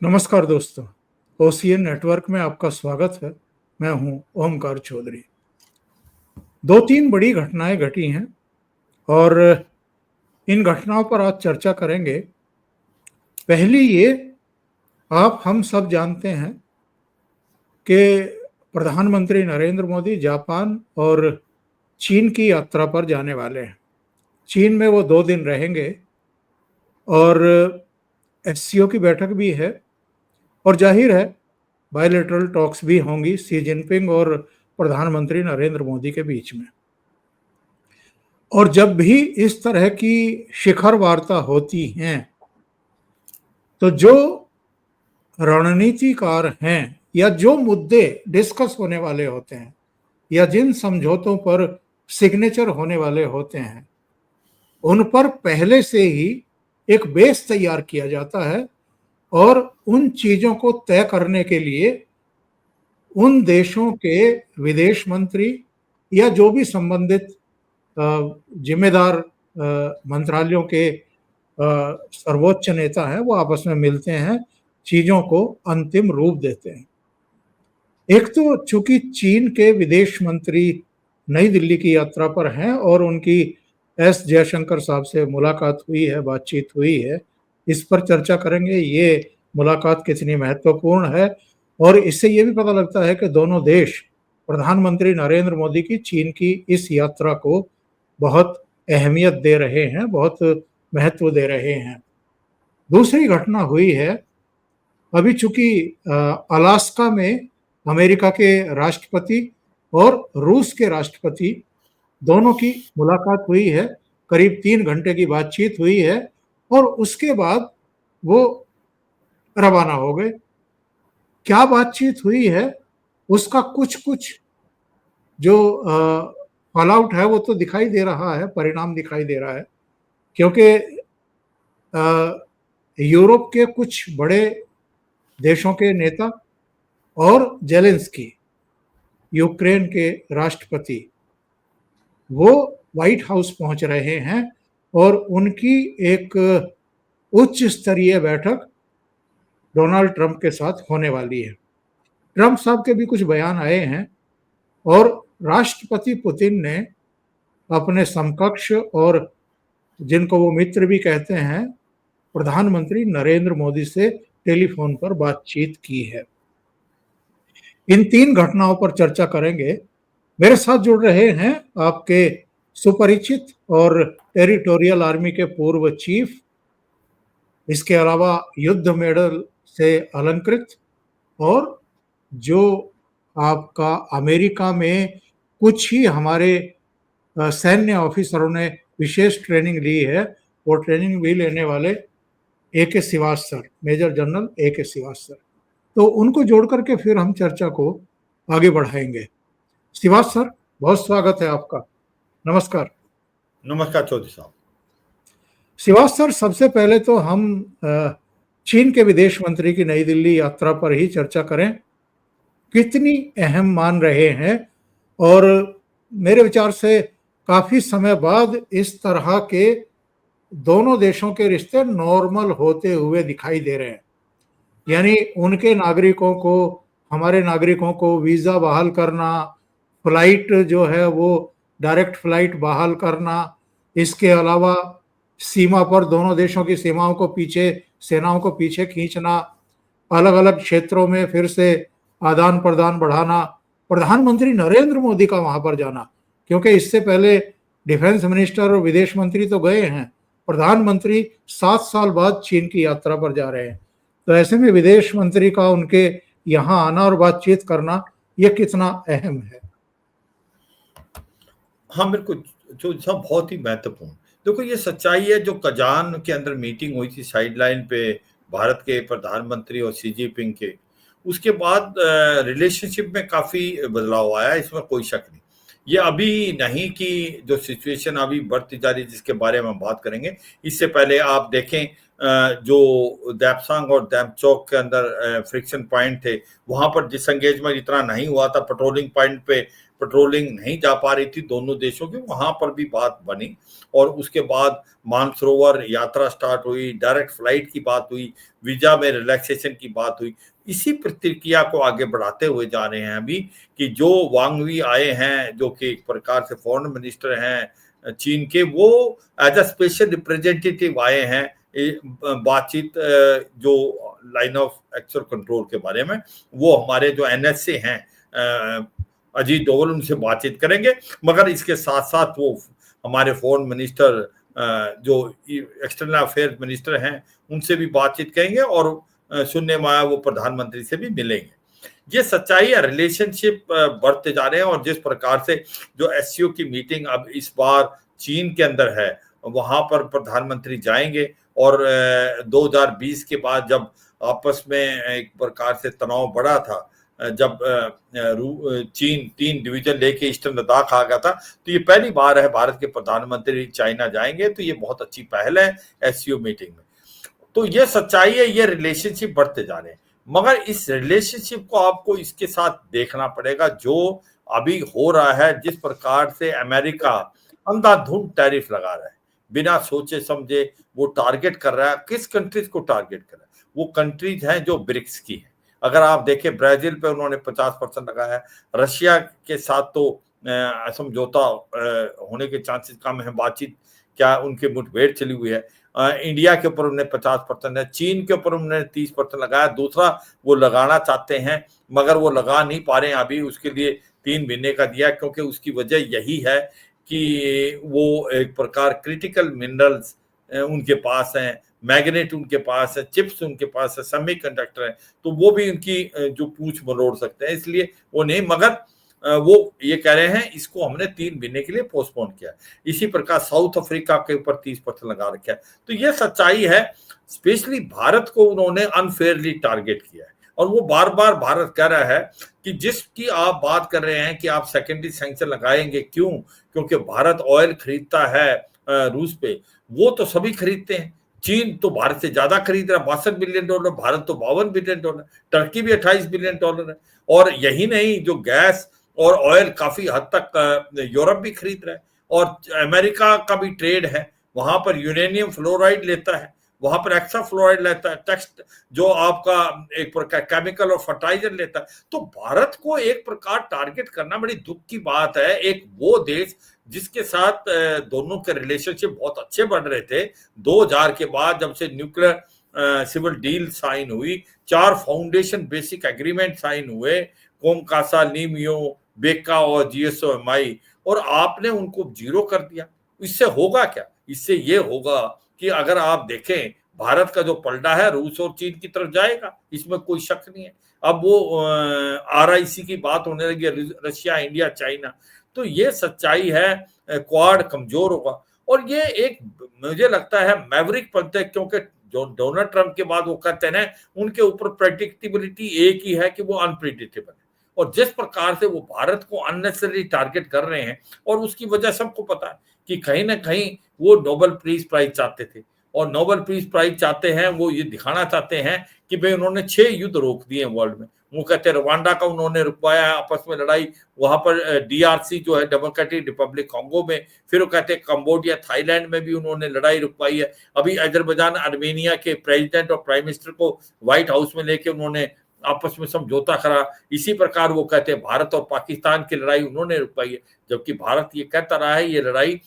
नमस्कार दोस्तों, OCN network में आपका स्वागत है। मैं हूं ओमकार चौधरी। 2-3 बड़ी घटनाएं घटी हैं और इन घटनाओं पर आज चर्चा करेंगे। पहली ये, आप हम सब जानते हैं कि प्रधानमंत्री नरेंद्र मोदी जापान और चीन की यात्रा पर जाने वाले हैं। चीन में वो 2 दिन रहेंगे और एससीओ की बैठक भी है और जाहिर है बायलैटरल टॉक्स भी होंगी शी जिनपिंग और प्रधानमंत्री नरेंद्र मोदी के बीच में। और जब भी इस तरह की शिखर वार्ता होती हैं तो जो रणनीतिकार हैं या जो मुद्दे डिस्कस होने वाले होते हैं या जिन समझौतों पर सिग्नेचर होने वाले होते हैं उन पर पहले से ही एक बेस तैयार किया जाता है और उन चीजों को तय करने के लिए उन देशों के विदेश मंत्री या जो भी संबंधित जिम्मेदार मंत्रालयों के सर्वोच्च नेता हैं वो आपस में मिलते हैं, चीजों को अंतिम रूप देते हैं। एक तो चूंकि चीन के विदेश मंत्री नई दिल्ली की यात्रा पर हैं और उनकी एस जयशंकर साहब से मुलाकात हुई है, बातचीत हुई है, इस पर चर्चा करेंगे ये मुलाकात कितनी महत्वपूर्ण है। और इससे ये भी पता लगता है कि दोनों देश प्रधानमंत्री नरेंद्र मोदी की चीन की इस यात्रा को बहुत अहमियत दे रहे हैं, बहुत महत्व दे रहे हैं। दूसरी घटना हुई है, अभी चूंकि अलास्का में अमेरिका के राष्ट्रपति और रूस के राष्ट्रपति दोनों की मुलाकात हुई है, करीब 3 घंटे की बातचीत हुई है और उसके बाद वो रवाना हो गए। क्या बातचीत हुई है उसका कुछ कुछ जो फॉल आउट है वो तो दिखाई दे रहा है, परिणाम दिखाई दे रहा है, क्योंकि यूरोप के कुछ बड़े देशों के नेता और जेलेंस्की यूक्रेन के राष्ट्रपति वो व्हाइट हाउस पहुंच रहे हैं और उनकी एक उच्च स्तरीय बैठक डोनाल्ड ट्रंप के साथ होने वाली है। ट्रंप साहब के भी कुछ बयान आए हैं और राष्ट्रपति पुतिन ने अपने समकक्ष और जिनको वो मित्र भी कहते हैं प्रधानमंत्री नरेंद्र मोदी से टेलीफोन पर बातचीत की है। इन 3 घटनाओं पर चर्चा करेंगे। मेरे साथ जुड़ रहे हैं आपके सुपरिचित और टेरिटोरियल आर्मी के पूर्व चीफ, इसके अलावा युद्ध मेडल से अलंकृत और जो आपका अमेरिका में कुछ ही हमारे सैन्य ऑफिसरों ने विशेष ट्रेनिंग ली है, वो ट्रेनिंग भी लेने वाले A.K. Srivastava, major general A.K. Srivastava. तो उनको जोड़ करके फिर हम चर्चा को आगे बढ़ाएंगे। श्रीवास्तव सर, बहुत स्वागत है आपका। नमस्कार। नमस्कार चौधरी साहब। श्रीवास्तव सर, सबसे पहले तो हम चीन के विदेश मंत्री की नई दिल्ली यात्रा पर ही चर्चा करें। कितनी अहम मान रहे हैं और मेरे विचार से काफी समय बाद इस तरह के दोनों देशों के रिश्ते नॉर्मल होते हुए दिखाई दे रहे हैं, यानी उनके नागरिकों को, हमारे नागरिकों को वीजा बहाल करना, फ्लाइट जो है वो डायरेक्ट फ्लाइट बहाल करना, इसके अलावा सीमा पर दोनों देशों की सीमाओं को पीछे, सेनाओं को पीछे खींचना, अलग अलग क्षेत्रों में फिर से आदान प्रदान बढ़ाना, प्रधानमंत्री नरेंद्र मोदी का वहां पर जाना, क्योंकि इससे पहले डिफेंस मिनिस्टर और विदेश मंत्री तो गए हैं, प्रधानमंत्री 7 साल बाद चीन की यात्रा पर जा रहे हैं। तो ऐसे में विदेश मंत्री का उनके यहाँ आना और बातचीत करना ये कितना अहम है? हाँ बिल्कुल, जो सब बहुत ही महत्वपूर्ण। देखो ये सच्चाई है, जो कजान के अंदर मीटिंग हुई थी साइडलाइन पे भारत के प्रधानमंत्री और शी जिनपिंग के, उसके बाद रिलेशनशिप में काफी बदलाव आया, इसमें कोई शक नहीं। ये अभी नहीं कि जो सिचुएशन अभी बढ़ती जा रही है जिसके बारे में हम बात करेंगे, इससे पहले आप देखें जो दैपसांग और दैमचौक के अंदर फ्रिक्शन पॉइंट थे, वहां पर डिसएंगेजमेंट इतना नहीं हुआ था। पेट्रोलिंग पॉइंट पे पेट्रोलिंग नहीं जा पा रही थी दोनों देशों की, वहां पर भी बात बनी और उसके बाद मानसरोवर यात्रा स्टार्ट हुई, डायरेक्ट फ्लाइट की बात हुई, वीजा में रिलैक्सेशन की बात हुई। इसी प्रक्रिया को आगे बढ़ाते हुए जा रहे हैं अभी कि जो वांग वी आए हैं, जो कि एक प्रकार से फॉरेन मिनिस्टर हैं चीन के, वो एज अ स्पेशल रिप्रेजेंटेटिव आए हैं बातचीत जो लाइन ऑफ एक्चुअल कंट्रोल के बारे में, वो हमारे जो एनएसए हैं अजीत डोवल उनसे बातचीत करेंगे। मगर इसके साथ साथ वो हमारे फॉरेन मिनिस्टर जो एक्सटर्नल अफेयर्स मिनिस्टर हैं उनसे भी बातचीत करेंगे और सुनने में आया वो प्रधानमंत्री से भी मिलेंगे। ये सच्चाई है, रिलेशनशिप बढ़ते जा रहे हैं। और जिस प्रकार से जो एससीओ की मीटिंग अब इस बार चीन के अंदर है, वहां पर प्रधानमंत्री जाएंगे और 2020 के बाद जब आपस में एक प्रकार से तनाव बढ़ा था, जब चीन 3 डिवीजन लेके ईस्टर्न लद्दाख आ गया था, तो ये पहली बार है भारत के प्रधानमंत्री चाइना जाएंगे, तो ये बहुत अच्छी पहल है एससीओ मीटिंग में। तो ये सच्चाई है, ये रिलेशनशिप बढ़ते जा रहे हैं। मगर इस रिलेशनशिप को आपको इसके साथ देखना पड़ेगा जो अभी हो रहा है, जिस प्रकार से अमेरिका अंधाधुंध टैरिफ लगा रहा है, बिना सोचे समझे वो टारगेट कर रहा है। किस कंट्रीज को टारगेट कर रहा है? वो कंट्रीज हैं जो ब्रिक्स की है। अगर आप देखें ब्राजील पे उन्होंने 50% लगाया है, रशिया के साथ तो समझौता होने के चांसेस कम है, बातचीत क्या उनकी मुठभेड़ चली हुई है। इंडिया के ऊपर उन्हें 50% है, चीन के ऊपर उन्होंने 30% लगाया, दूसरा वो लगाना चाहते हैं मगर वो लगा नहीं पा रहे हैं अभी, उसके लिए 3 महीने का दिया, क्योंकि उसकी वजह यही है कि वो एक प्रकार क्रिटिकल मिनरल्स उनके पास हैं, मैग्नेट उनके पास है, चिप्स उनके पास है, सेमीकंडक्टर है, तो वो भी उनकी जो पूंछ मरोड़ सकते हैं, इसलिए वो नहीं। मगर वो ये कह रहे हैं इसको हमने 3 महीने के लिए पोस्टपोन किया। इसी प्रकार साउथ अफ्रीका के ऊपर 30% लगा रखा है। तो ये सच्चाई है, स्पेशली भारत को उन्होंने अनफेयरली टारगेट किया है। और वो बार बार भारत कह रहा है कि जिसकी आप बात कर रहे हैं कि आप सेकेंडरी सैंक्शन लगाएंगे, क्यों? क्योंकि भारत ऑयल खरीदता है रूस पे, वो तो सभी खरीदते हैं। चीन तो भारत से ज्यादा खरीद रहा है, $62 बिलियन, भारत तो $52 बिलियन, टर्की भी $28 बिलियन है। और यही नहीं, जो गैस और ऑयल काफी हद तक यूरोप भी खरीद रहा है। और अमेरिका का भी ट्रेड है, वहां पर यूरेनियम फ्लोराइड लेता है, वहां पर एक्सा फ्लोराइड लेता है, टेक्स्ट जो आपका एक प्रकार केमिकल और फर्टाइजर लेता है। तो भारत को एक प्रकार टारगेट करना बड़ी दुख की बात है। एक वो देश जिसके साथ दोनों के रिलेशनशिप बहुत अच्छे बन रहे थे, 2000 के बाद जब से न्यूक्लियर सिविल डील साइन हुई, 4 फाउंडेशन बेसिक एग्रीमेंट साइन हुए, कोमकासा, नीमियो, बेका और जीएसओएमआई, और आपने उनको जीरो कर दिया। इससे होगा क्या? इससे ये होगा कि अगर आप देखें भारत का जो पलड़ा है रूस और चीन की तरफ जाएगा, इसमें कोई शक नहीं है। अब वो आरआईसी की बात होने लगी, रशिया, इंडिया, चाइना, तो ये सच्चाई है, क्वाड कमजोर होगा। और ये एक मुझे लगता है मैवरिक पंथ है, क्योंकि जो डोनाल्ड ट्रंप के बाद वो कहते हैं उनके ऊपर प्रेडिक्टेबिलिटी एक ही है कि वो अनप्रिडिक्टेबल है। और जिस प्रकार से वो भारत को अननेसेसरी टारगेट कर रहे हैं, और उसकी वजह सबको पता है कि कहीं ना कहीं वो नोबेल पीस प्राइज चाहते थे, और नोबेल पीस प्राइज चाहते हैं, वो ये दिखाना चाहते हैं कि भाई उन्होंने 6 युद्ध रोक दिए वर्ल्ड में। वो कहते हैं रवांडा का उन्होंने रुकवाया आपस में लड़ाई, वहां पर डीआरसी जो है डेमोक्रेटिक रिपब्लिक कांगो में, फिर वो कहते हैं कंबोडिया, थाईलैंड में भी उन्होंने लड़ाई रुकवाई है। अभी अजरबैजान, आर्मेनिया के प्रेसिडेंट और प्राइम मिनिस्टर को व्हाइट हाउस में लेके उन्होंने आपस में समझौता करा। इसी प्रकार वो कहते हैं भारत और पाकिस्तान की लड़ाई उन्होंने रुकवाई है, जबकि भारत ये कहता रहा है ये लड़ाई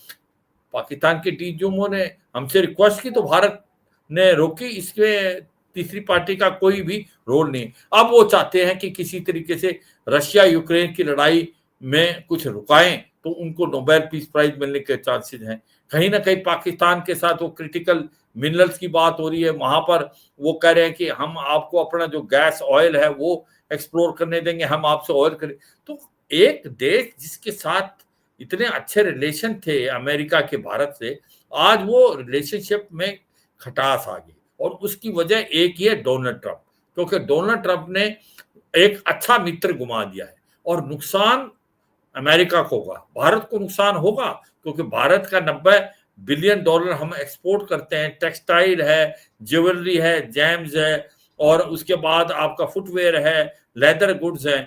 पाकिस्तान के डीजीएमओ ने हमसे रिक्वेस्ट की तो भारत ने रोकी, इसमें तीसरी पार्टी का कोई भी रोल नहीं। अब वो चाहते हैं कि किसी तरीके से रशिया यूक्रेन की लड़ाई में कुछ रुकाएं, तो उनको नोबेल पीस प्राइज मिलने के चांसेस हैं। कहीं ना कहीं पाकिस्तान के साथ वो क्रिटिकल मिनरल्स की बात हो रही है, वहां पर वो कह रहे हैं कि हम आपको अपना जो गैस ऑयल है वो एक्सप्लोर करने देंगे, हम आपसे ऑयल करें। तो एक देश जिसके साथ इतने अच्छे रिलेशन थे अमेरिका के भारत से, आज वो रिलेशनशिप में खटास आ गई। और उसकी वजह एक ही है, डोनाल्ड ट्रंप। क्योंकि डोनाल्ड ट्रंप ने एक अच्छा मित्र गुमा दिया है, और नुकसान अमेरिका को होगा, भारत को नुकसान होगा, क्योंकि भारत का $90 बिलियन हम एक्सपोर्ट करते हैं। टेक्सटाइल है, ज्वेलरी है, जैम्स है, और उसके बाद आपका फुटवेयर है, लेदर गुड्स है।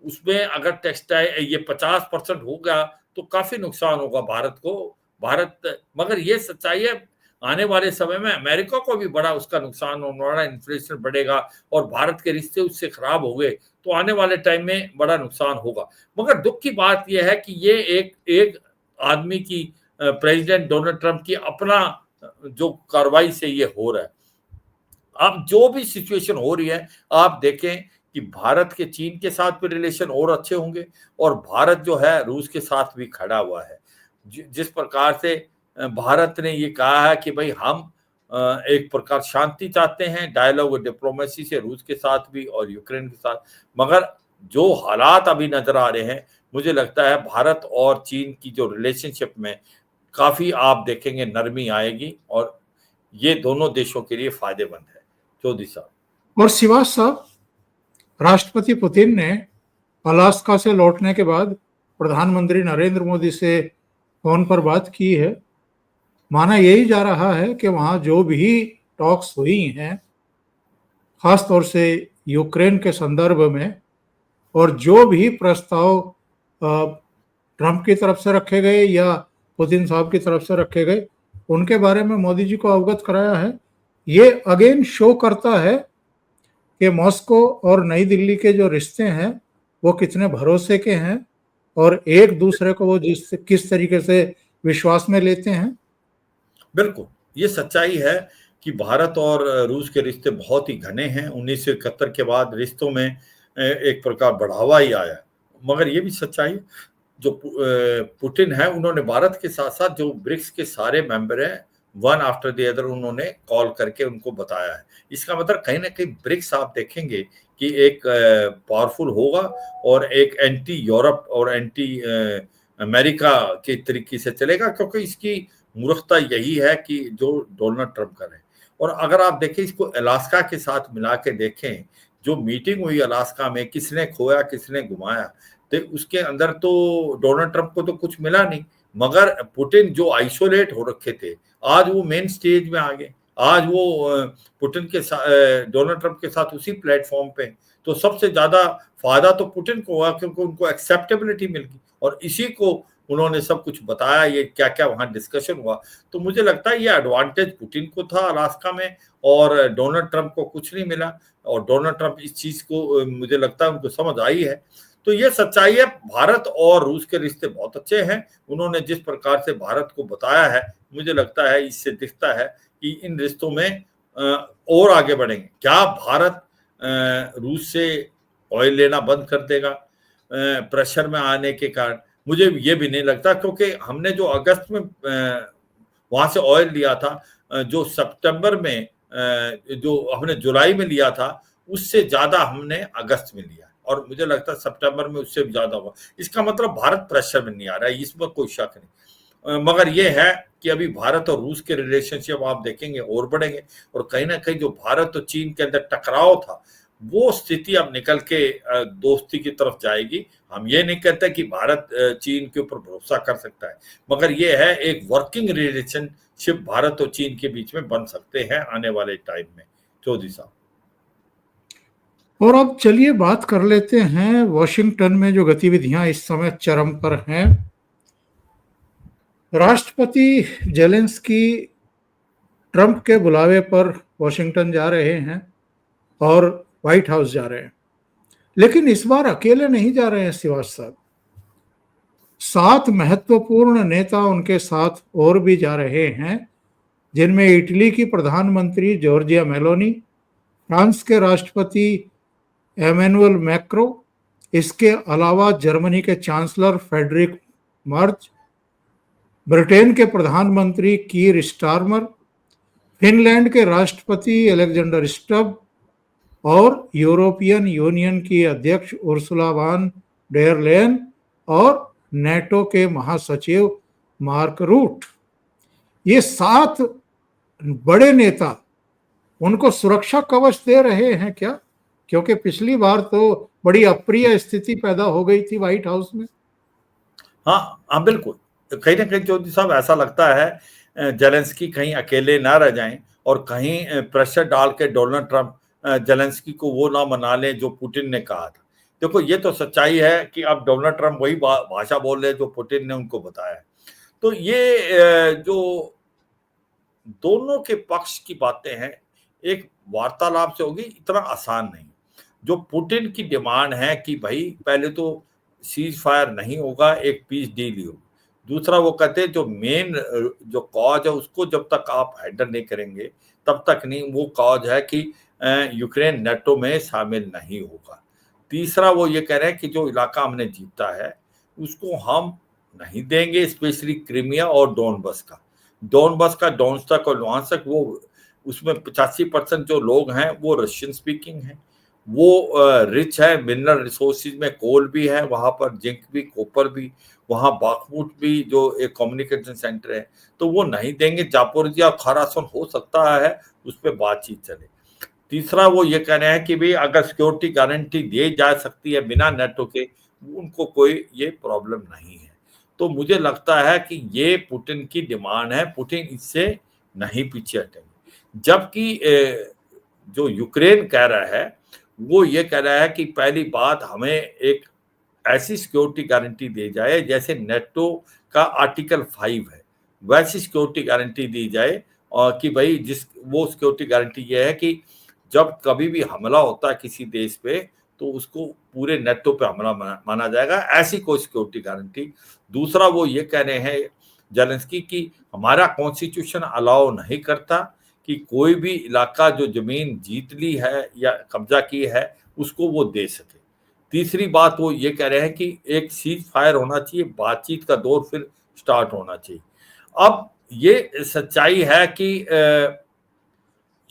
उसमें अगर टेक्सटाइल ये 50% हो गया तो काफी नुकसान होगा भारत को। मगर ये सच्चाई है, आने वाले समय में अमेरिका को भी बड़ा उसका नुकसान होने वाला, इन्फ्लेशन बढ़ेगा और भारत के रिश्ते उससे खराब हो गए तो आने वाले टाइम में बड़ा नुकसान होगा। मगर दुख की बात यह है कि ये एक आदमी की, प्रेसिडेंट डोनाल्ड ट्रंप की अपना जो कार्रवाई से ये हो रहा है। अब जो भी सिचुएशन हो रही है, आप देखें कि भारत के चीन के साथ भी रिलेशन और अच्छे होंगे और भारत जो है रूस के साथ भी खड़ा हुआ है। जिस प्रकार से भारत ने ये कहा है कि भाई हम एक प्रकार शांति चाहते हैं, डायलॉग और डिप्लोमेसी से रूस के साथ भी और यूक्रेन के साथ। मगर जो हालात अभी नजर आ रहे हैं, मुझे लगता है भारत और चीन की जो रिलेशनशिप में काफी आप देखेंगे नरमी आएगी और ये दोनों देशों के लिए फायदेमंद है। चौधरी साहब। और श्रीवास साहब, राष्ट्रपति पुतिन ने अलास्का से लौटने के बाद प्रधानमंत्री नरेंद्र मोदी से फोन पर बात की है। माना यही जा रहा है कि वहां जो भी टॉक्स हुई हैं, खासतौर से यूक्रेन के संदर्भ में, और जो भी प्रस्ताव ट्रंप की तरफ से रखे गए या पुतिन साहब की तरफ से रखे गए, उनके बारे में मोदी जी को अवगत कराया है। ये अगेन शो करता है कि मॉस्को और नई दिल्ली के जो रिश्ते हैं वो कितने भरोसे के हैं और एक दूसरे को वो किस तरीके से विश्वास में लेते हैं। बिल्कुल, ये सच्चाई है कि भारत और रूस के रिश्ते बहुत ही घने हैं। 1971 के बाद रिश्तों में एक प्रकार बढ़ावा ही आया। मगर ये भी सच्चाई है, जो पुतिन है उन्होंने भारत के साथ साथ जो ब्रिक्स के सारे मेंबर हैं, वन आफ्टर द अदर उन्होंने कॉल करके उनको बताया है। इसका मतलब कहीं ना कहीं ब्रिक्स आप देखेंगे कि एक पावरफुल होगा और एक एंटी यूरोप और एंटी अमेरिका के तरीके से चलेगा, क्योंकि इसकी मूर्खता यही है कि जो डोनाल्ड ट्रंप कर रहे हैं। और अगर आप देखें इसको अलास्का के साथ मिला के देखें, जो मीटिंग हुई अलास्का में, किसने खोया किसने घुमाया, तो उसके अंदर तो डोनाल्ड ट्रंप को तो कुछ मिला नहीं, मगर पुतिन जो आइसोलेट हो रखे थे आज वो मेन स्टेज में आ गए। आज वो पुतिन के साथ, डोनाल्ड ट्रंप के साथ उसी प्लेटफॉर्म पे, तो सबसे ज्यादा फायदा तो पुतिन को हुआ क्योंकि उनको एक्सेप्टेबिलिटी मिल गई और इसी को उन्होंने सब कुछ बताया, ये क्या क्या वहां डिस्कशन हुआ। तो मुझे लगता है ये एडवांटेज पुतिन को था अलास्का में और डोनाल्ड ट्रंप को कुछ नहीं मिला। और डोनाल्ड ट्रंप इस चीज को मुझे लगता है उनको समझ आई है। तो ये सच्चाई है, भारत और रूस के रिश्ते बहुत अच्छे हैं। उन्होंने जिस प्रकार से भारत को बताया है, मुझे लगता है इससे दिखता है कि इन रिश्तों में और आगे बढ़ेंगे। क्या भारत रूस से ऑयल लेना बंद कर देगा प्रेशर में आने के कारण? मुझे ये भी नहीं लगता, क्योंकि हमने जो अगस्त में वहां से ऑयल लिया था, जो सितंबर में जो हमने जुलाई में लिया था, उससे ज्यादा हमने अगस्त में लिया और मुझे लगता है सितंबर में उससे भी ज्यादा होगा। इसका मतलब भारत प्रेशर में नहीं आ रहा है, इसमें कोई शक नहीं। मगर ये है कि अभी भारत और रूस के रिलेशनशिप आप देखेंगे और बढ़ेंगे और कहीं ना कहीं जो भारत और चीन के अंदर टकराव था, वो स्थिति अब निकल के दोस्ती की तरफ जाएगी। हम ये नहीं कहते कि भारत चीन के ऊपर भरोसा कर सकता है, मगर ये है एक वर्किंग रिलेशनशिप भारत और चीन के बीच में बन सकते हैं आने वाले टाइम में। चौधरी साहब। और अब चलिए बात कर लेते हैं वॉशिंगटन में जो गतिविधियां इस समय चरम पर हैं। राष्ट्रपति जेलेंस्की ट्रंप के बुलावे पर वॉशिंगटन जा रहे हैं और व्हाइट हाउस जा रहे हैं, लेकिन इस बार अकेले नहीं जा रहे हैं श्रीवास साहब। 7 महत्वपूर्ण नेता उनके साथ और भी जा रहे हैं, जिनमें इटली की प्रधानमंत्री जॉर्जिया मेलोनी, फ्रांस के राष्ट्रपति एमेनुअल मैक्रो, इसके अलावा जर्मनी के चांसलर फ्रेडरिक मर्ज, ब्रिटेन के प्रधानमंत्री कीर स्टारमर, फिनलैंड के राष्ट्रपति अलेक्जेंडर स्टब और यूरोपियन यूनियन की अध्यक्ष उर्सुला वान डेर लेयन और नेटो के महासचिव मार्क रूट। ये 7 बड़े नेता उनको सुरक्षा कवच दे रहे हैं क्या? क्योंकि पिछली बार तो बड़ी अप्रिय स्थिति पैदा हो गई थी व्हाइट हाउस में। हाँ बिल्कुल, कहीं ना कहीं चौधरी साहब ऐसा लगता है जेलेंस्की कहीं अकेले ना रह जाएं और कहीं प्रेशर डाल के डोनाल्ड ट्रंप जेलेंस्की को वो ना मना लें जो पुतिन ने कहा था। देखो ये तो सच्चाई है कि अब डोनाल्ड ट्रंप वही भाषा बोल रहे हैं जो पुतिन ने उनको बताया है। तो ये जो दोनों के पक्ष की बातें हैं, एक वार्तालाप से होगी, इतना आसान नहीं। जो पुतिन की डिमांड है कि भाई पहले तो सीज फायर नहीं होगा, एक पीस डील ही होगी। दूसरा वो कहते हैं जो मेन जो कॉज है उसको जब तक आप हैंडल नहीं करेंगे तब तक नहीं, वो कॉज है कि यूक्रेन नेटो में शामिल नहीं होगा। तीसरा वो ये कह रहे हैं कि जो इलाका हमने जीता है उसको हम नहीं देंगे, स्पेशली क्रीमिया और डोनबस का। डोनस्टक और लुहांस्क, वो उसमें 85% जो लोग हैं वो रशियन स्पीकिंग हैं। वो रिच है मिनरल रिसोर्सेज में, कोल भी है वहां पर, जिंक भी, कॉपर भी, वहां बाखमुट भी जो एक कम्युनिकेशन सेंटर है, तो वो नहीं देंगे। जापोरिजिया और खारासन हो सकता है उस पर बातचीत चले। तीसरा वो ये कह रहे हैं कि भाई अगर सिक्योरिटी गारंटी दी जा सकती है बिना नेटो के, उनको कोई ये प्रॉब्लम नहीं है। तो मुझे लगता है कि ये पुतिन की डिमांड है, पुतिन इससे नहीं पीछे हटेंगे। जबकि जो यूक्रेन कह रहा है वो ये कह रहा है कि पहली बात हमें एक ऐसी सिक्योरिटी गारंटी दी जाए जैसे नेटो का आर्टिकल 5 है, वैसी सिक्योरिटी गारंटी दी जाए। और कि भाई वो सिक्योरिटी गारंटी ये है कि जब कभी भी हमला होता है किसी देश पे तो उसको पूरे नेटो पे हमला माना जाएगा, ऐसी कोई सिक्योरिटी गारंटी। दूसरा वो ये कह रहे हैं जेलेंस्की कि हमारा कॉन्स्टिट्यूशन अलाउ नहीं करता कि कोई भी इलाका जो जमीन जीत ली है या कब्जा की है उसको वो दे सके। तीसरी बात वो ये कह रहे हैं कि एक सीज फायर होना चाहिए, बातचीत का दौर फिर स्टार्ट होना चाहिए। अब ये सच्चाई है कि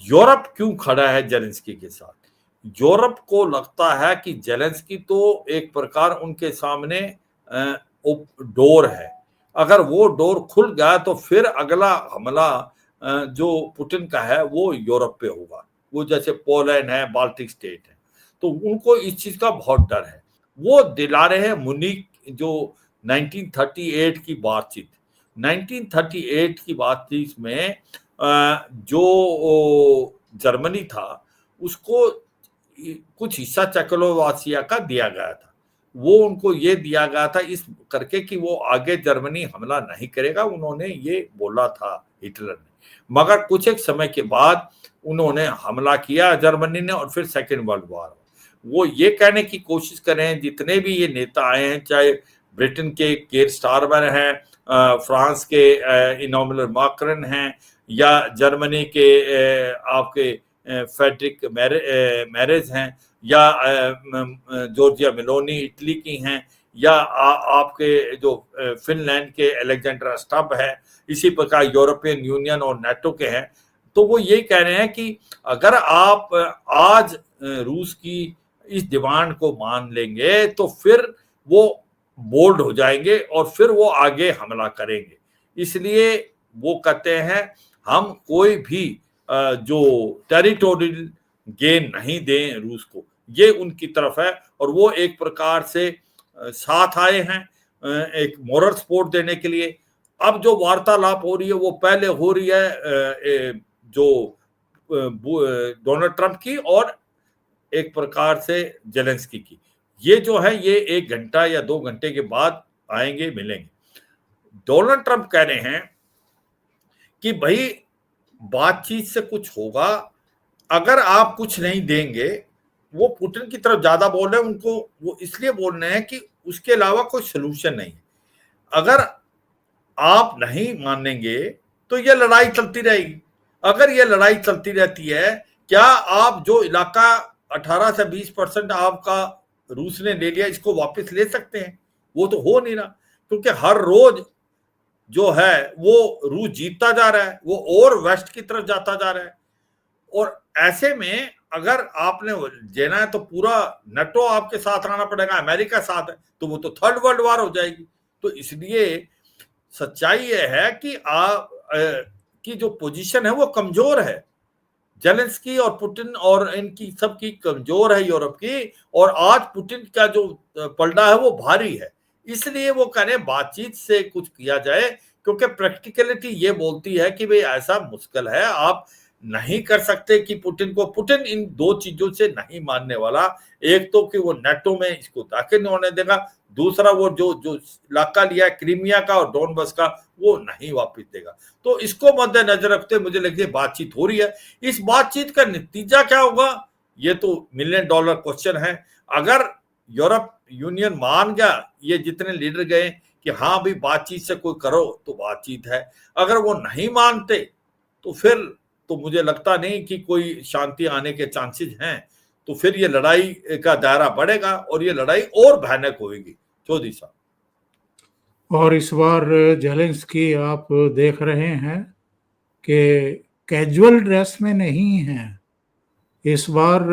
यूरोप क्यों खड़ा है जेलेंस्की के साथ। यूरोप को लगता है कि जेलेंस्की तो एक प्रकार उनके सामने डोर है, अगर वो डोर खुल गया तो फिर अगला हमला जो पुतिन का है वो यूरोप पे होगा। वो जैसे पोलैंड है, बाल्टिक स्टेट है, तो उनको इस चीज का बहुत डर है। वो दिला रहे हैं मुनीक जो 1938 की बातचीत। 1938 की बातचीत में जो जर्मनी था उसको कुछ हिस्सा चेकोस्लोवाकिया का दिया गया था। वो उनको ये दिया गया था इस करके कि वो आगे जर्मनी हमला नहीं करेगा, उन्होंने ये बोला था हिटलर ने। मगर कुछ एक समय के बाद उन्होंने हमला किया जर्मनी ने, और फिर सेकेंड वर्ल्ड वॉर। वो ये कहने की कोशिश कर रहे हैं जितने भी ये नेता आए हैं, चाहे ब्रिटेन के केर स्टारमर हैं, फ्रांस के इमैनुअल मैक्रोन हैं, या जर्मनी के आपके फ्रेडरिक मेरेज हैं, या जॉर्जिया मेलोनी इटली की हैं, या आपके जो फिनलैंड के अलेक्जेंडर स्टब है, इसी प्रकार यूरोपियन यूनियन और नेटो के हैं। तो वो ये कह रहे हैं कि अगर आप आज रूस की इस डिमांड को मान लेंगे तो फिर वो बोल्ड हो जाएंगे और फिर वो आगे हमला करेंगे। इसलिए वो कहते हैं हम कोई भी जो टेरिटोरियल गेन नहीं दें रूस को, ये उनकी तरफ है। और वो एक प्रकार से साथ आए हैं एक मोरल सपोर्ट देने के लिए। अब जो वार्तालाप हो रही है वो पहले हो रही है जो डोनाल्ड ट्रंप की और एक प्रकार से जेलेंस्की की। ये जो है ये 1 घंटा या 2 घंटे के बाद आएंगे, मिलेंगे। डोनाल्ड ट्रंप कह रहे हैं कि भाई बातचीत से कुछ होगा, अगर आप कुछ नहीं देंगे। वो पुतिन की तरफ ज्यादा बोल रहे हैं, उनको वो इसलिए बोल रहे हैं कि उसके अलावा कोई सलूशन नहीं। अगर आप नहीं मानेंगे तो ये लड़ाई चलती रहेगी। अगर ये लड़ाई चलती रहती है, क्या आप जो इलाका 18 से 20% आपका रूस ने ले लिया, इसको वापस ले सकते हैं? वो तो हो नहीं रहा, क्योंकि हर रोज जो है वो रूस जीतता जा रहा है, वो और वेस्ट की तरफ जाता जा रहा है। और ऐसे में अगर आपने देना है तो पूरा नेटो आपके साथ रहना पड़ेगा, अमेरिका साथ है, तो वो तो थर्ड वर्ल्ड वॉर हो जाएगी। तो इसलिए सच्चाई ये है कि की जो पोजीशन है वो कमजोर है। जेलेंस्की और पुतिन और इनकी सबकी कमजोर है यूरोप की, और आज पुतिन का जो पलड़ा है वो भारी है। इसलिए वो कह रहे बातचीत से कुछ किया जाए, क्योंकि प्रैक्टिकलिटी ये बोलती है कि भाई ऐसा मुश्किल है, आप नहीं कर सकते कि पुतिन इन दो चीजों से नहीं मानने वाला। एक तो कि वो नेटो में इसको दाखिल नहीं होने देगा, दूसरा वो जो जो इलाका लिया क्रीमिया का और डोनबस का वो नहीं वापस देगा। तो इसको मद्देनजर रखते मुझे लगता है बातचीत हो रही है। इस बातचीत का नतीजा क्या होगा ये तो $1 मिलियन क्वेश्चन है। अगर यूरोप यूनियन मान गया, ये जितने लीडर गए कि हाँ भाई बातचीत से कोई करो तो बातचीत है, अगर वो नहीं मानते तो फिर तो मुझे लगता नहीं कि कोई शांति आने के चांसेस हैं। तो फिर ये लड़ाई का दायरा बढ़ेगा और ये लड़ाई और भयानक होगी। चौधरी साहब, और इस बार जेलेंस्की आप देख रहे हैं कि कैजुअल ड्रेस में नहीं है। इस बार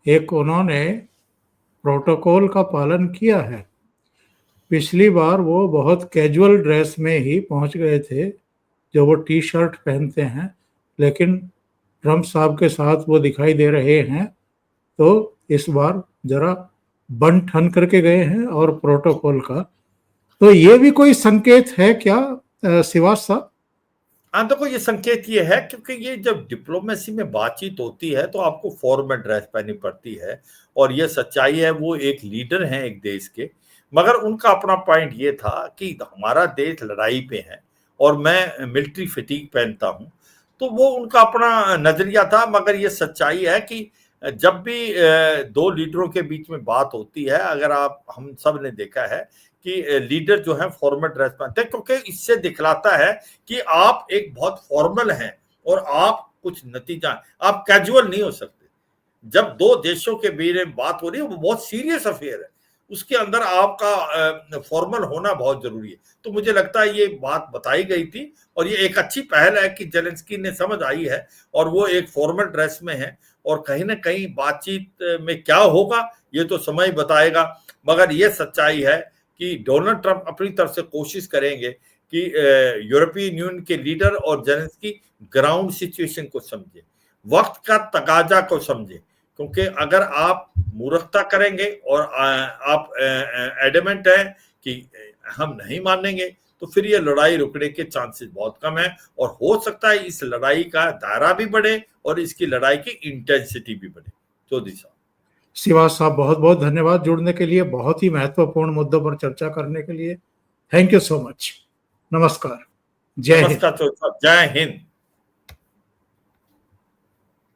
एक उन्होंने प्रोटोकॉल का पालन किया है। पिछली बार वो बहुत कैजुअल ड्रेस में ही पहुंच गए थे, जो वो टी शर्ट पहनते हैं, लेकिन ट्रम्प साहब के साथ वो दिखाई दे रहे हैं तो इस बार जरा बन ठन करके गए हैं और प्रोटोकॉल का। तो ये भी कोई संकेत है क्या सिवास साहब? हाँ देखो ये संकेत ये है क्योंकि ये जब डिप्लोमेसी में बातचीत होती है तो आपको फॉर्मल ड्रेस पहननी पड़ती है। और ये सच्चाई है, वो एक लीडर हैं एक देश के, मगर उनका अपना पॉइंट ये था कि हमारा देश लड़ाई पे है और मैं मिलिट्री फटीग पहनता हूँ। तो वो उनका अपना नजरिया था। मगर ये सच्चाई है कि जब भी दो लीडरों के बीच में बात होती है, अगर आप हम सब ने देखा है कि लीडर जो है फॉर्मल ड्रेस पहनते हैं, क्योंकि इससे दिखलाता है कि आप एक बहुत फॉर्मल हैं और आप कुछ नतीजा, आप कैजुअल नहीं हो सकते। जब दो देशों के बीच में बात हो रही है वो बहुत सीरियस अफेयर है, उसके अंदर आपका फॉर्मल होना बहुत जरूरी है। तो मुझे लगता है ये बात बताई गई थी और ये एक अच्छी पहल है कि जेलेंस्की ने समझ आई है और वो एक फॉर्मल ड्रेस में है। और कहीं ना कहीं बातचीत में क्या होगा ये तो समय बताएगा। मगर ये सच्चाई है कि डोनाल्ड ट्रंप अपनी तरफ से कोशिश करेंगे कि यूरोपियन यूनियन के लीडर और जेलेंस्की ग्राउंड सिचुएशन को समझे, वक्त का तकाजा को समझे। क्योंकि अगर आप मूर्खता करेंगे और आप एडमेंट है कि हम नहीं मानेंगे तो फिर ये लड़ाई रुकने के चांसेस बहुत कम है। और हो सकता है इस लड़ाई का दायरा भी बढ़े और इसकी लड़ाई की इंटेंसिटी भी बढ़े। चौधरी साहब, सिवास साहब बहुत बहुत धन्यवाद जुड़ने के लिए, बहुत ही महत्वपूर्ण मुद्दों पर चर्चा करने के लिए। Thank you so much. नमस्कार, जय हिंद। नमस्कार चौधरी साहब, जय हिंद।